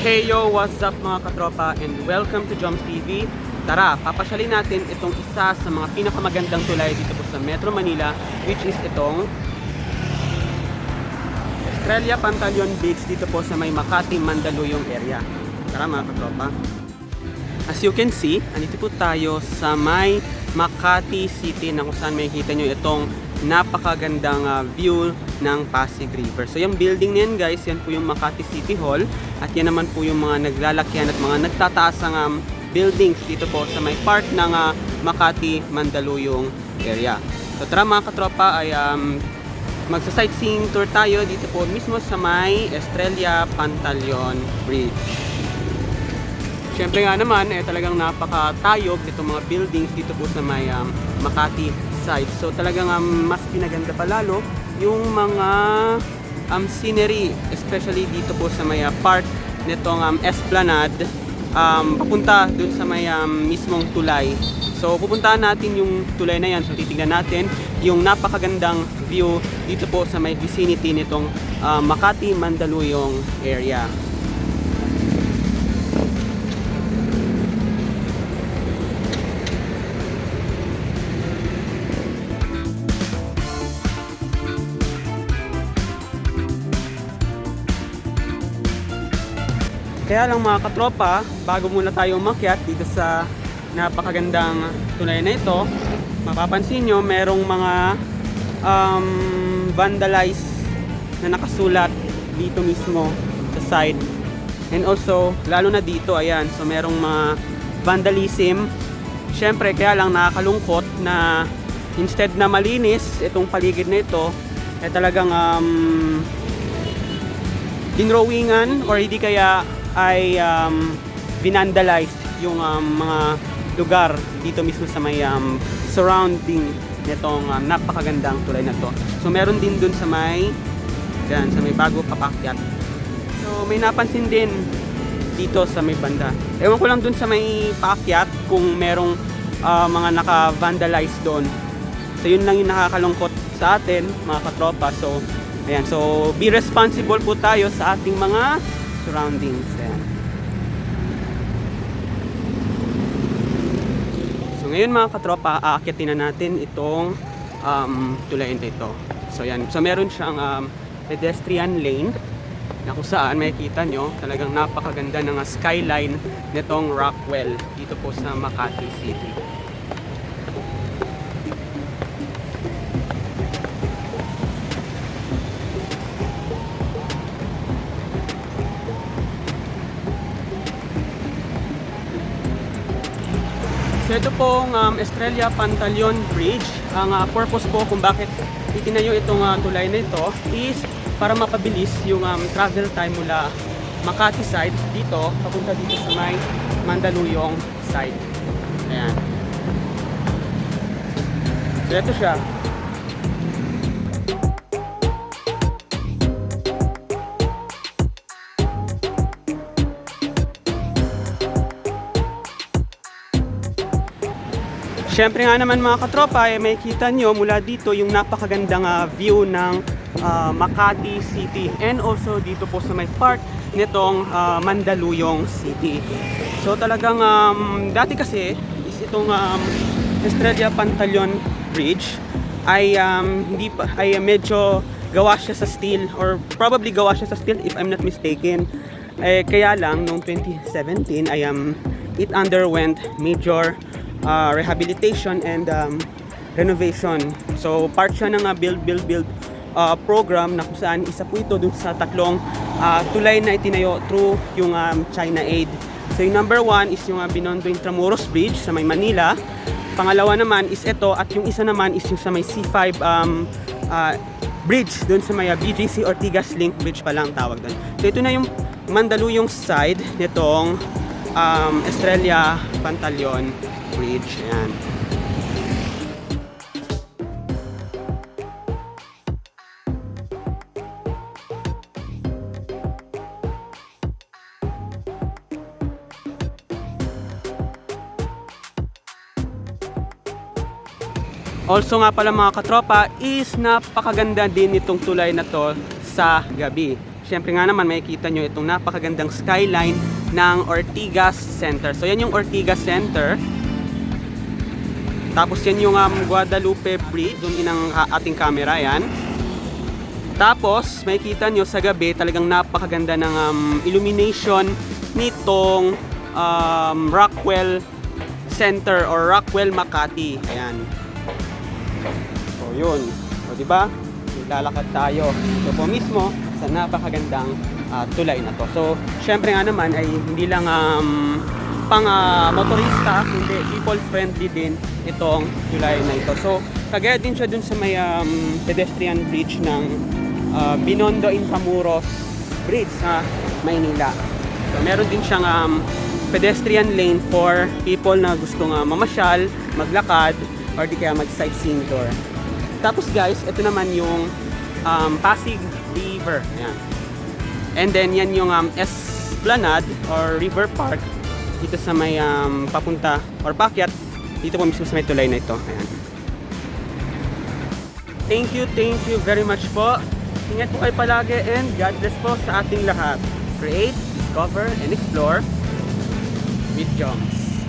Hey yo, what's up mga katropa and welcome to Joms TV. Tara, papasyalin natin itong isa sa mga pinakamagandang tulay dito po sa Metro Manila, which is itong Estrella Pantaleon Beach dito po sa may Makati, Mandaluyong area. Tara mga katropa. As you can see, andito po tayo sa may Makati City na kung saan makikita nyo itong napakagandang view ng Pasig River. So yung building na yan guys, yan po yung Makati City Hall at yan naman po yung mga naglalakyan at mga nagtataasang buildings dito po sa may part ng Makati, Mandaluyong area. So tara mga katropa ay magsa-sightseeing tour tayo dito po mismo sa may Estrella Pantaleon Bridge. Siyempre nga naman, talagang napakatayog itong mga buildings dito po sa may Makati side. So talagang mas pinaganda pa lalo yung mga scenery, especially dito po sa may part nitong Esplanade papunta dun sa may mismong tulay. So pupuntahan natin yung tulay na yan. So titignan natin yung napakagandang view dito po sa may vicinity nitong Makati, Mandaluyong area. Kaya lang mga katropa, bago muna tayo umakyat dito sa napakagandang tulay na ito, mapapansin nyo merong mga vandalized na nakasulat dito mismo sa side. And also, lalo na dito, ayan, so merong mga vandalism. Syempre, kaya lang nakakalungkot na instead na malinis itong paligid na ito, talagang dinrawingan or hindi kaya ay vinandalized yung mga lugar dito mismo sa may surrounding nitong napakagandang tulay na to. So meron din dun sa may sa may bago papakyat. So may napansin din dito sa may banda. Ewan ko lang dun sa may paakyat kung merong mga naka-vandalize doon. So yun lang yung nakakalungkot sa atin mga katropa. So ayan, so be responsible po tayo sa ating mga surroundings. Ayan. So ngayon mga katropa, aakyatin na natin itong tulay na ito. So yan, so meron siyang pedestrian lane na kung saan makikita nyo talagang napakaganda ng skyline nitong Rockwell dito po sa Makati City. So ito pong Estrella Pantaleon Bridge, ang purpose po kung bakit itinayo itong tulay na ito is para mapabilis yung travel time mula Makati side dito, papunta dito sa may Mandaluyong side. Ayan. So ito siya. Siyempre nga naman mga katropa, may kita nyo mula dito yung napakagandang view ng Makati City and also dito po sa may part nitong Mandaluyong City. So talagang dati kasi is itong Estrella Pantaleon Bridge ay hindi pa ay medyo gawa siya sa steel or probably gawa siya sa steel if I'm not mistaken. Kaya lang noong 2017 ay it underwent major rehabilitation and renovation. So part siya ng build program na kung saan isa po ito dun sa tatlong tulay na itinayo through yung China Aid. So yung number one is yung Binondo Intramuros Bridge sa may Manila. Pangalawa naman is ito at yung isa naman is yung sa may C5 bridge dun sa may BGC Ortigas Link Bridge pa lang tawag dun. So ito na yung Mandaluyong side nitong Estrella Pantaleon Bridge. Ayan. Also nga pala mga katropa is napakaganda din itong tulay na to sa gabi. syempre nga naman makikita nyo itong napakagandang skyline ng Ortigas Center. So yan yung Ortigas Center. Tapos yan yung Guadalupe Bridge, zoom in ang ating camera, yan. Tapos makikita nyo sa gabi talagang napakaganda ng illumination nitong Rockwell Center or Rockwell Makati. Ayan. So yun. So di ba? Lalakad tayo. So po mismo sa napakagandang tulay na to. So syempre nga naman ay hindi lang pang motorista, hindi, people friendly din itong tulay na ito. So kagaya din siya dun sa may pedestrian bridge ng Binondo Intramuros Bridge sa Maynila. So meron din siyang pedestrian lane for people na gustong mamasyal, maglakad, or di kaya mag-sightseeing tour. Tapos guys, ito naman yung Pasig River. Ayan. And then yan yung Esplanade or River Park dito sa may papunta or paakyat dito po mismo sa may tulay na ito. Ayan. Thank you very much po. Ingat po kayo palagi and God bless po sa ating lahat. Create, discover, and explore with Joms.